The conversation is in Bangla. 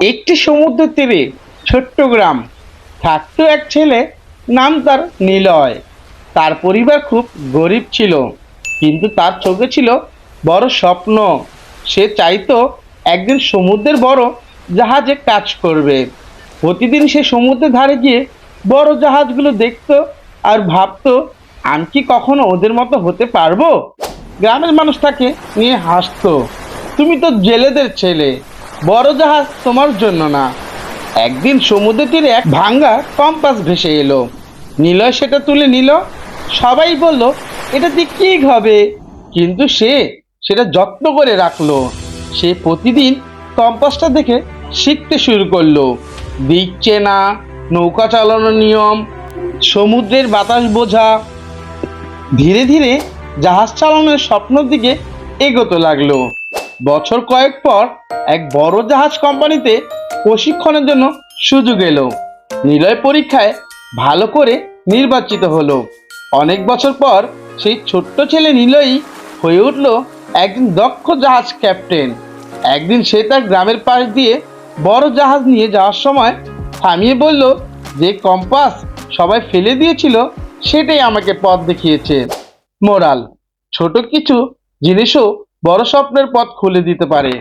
একটি সমুদ্র তীরে ছোট্ট গ্রাম থাকতো এক ছেলে, নাম তার নিলয়। তার পরিবার খুব গরিব ছিল, কিন্তু তার চোখে ছিল বড় স্বপ্ন। সে চাইতো একদিন সমুদ্রের বড় জাহাজে কাজ করবে। প্রতিদিন সে সমুদ্রের ধারে গিয়ে বড় জাহাজগুলো দেখতো আর ভাবতো, আমি কি কখনো ওদের মতো হতে পারবো। গ্রামের মানুষ তাকে নিয়ে হাসতো, তুমি তো জেলেদের ছেলে, বড় জাহাজ তোমার জন্য না। একদিন সমুদ্র তীরে এক ভাঙ্গা কম্পাস ভেসে এলো। নিলয় সেটা তুলে নিল। সবাই বলল, এটা দিয়ে কি হবে, কিন্তু সে সেটা যত্ন করে রাখলো। সে প্রতিদিন কম্পাসটা দেখে শিখতে শুরু করলো, দিক চেনা, নৌকা চালানোর নিয়ম, সমুদ্রের বাতাস বোঝা। ধীরে ধীরে জাহাজ চালানোর স্বপ্নের দিকে এগোতে লাগলো। বছর কয়েক পর এক বড় জাহাজ কোম্পানিতে প্রশিক্ষণের জন্য সুযোগ এলো। নিলয় পরীক্ষায় ভালো করে নির্বাচিত হলো। অনেক বছর পর সেই ছোট্ট ছেলে নিলয়ই হয়ে উঠল একজন দক্ষ জাহাজ ক্যাপ্টেন। একদিন সে তার গ্রামের পাশ দিয়ে বড় জাহাজ নিয়ে যাওয়ার সময় থামিয়ে বলল, যে কম্পাস সবাই ফেলে দিয়েছিল সেটাই আমাকে পথ দেখিয়েছে। মোরাল: ছোট কিছু জিনিসও বড় স্বপ্নের পথ খুলে দিতে পারে।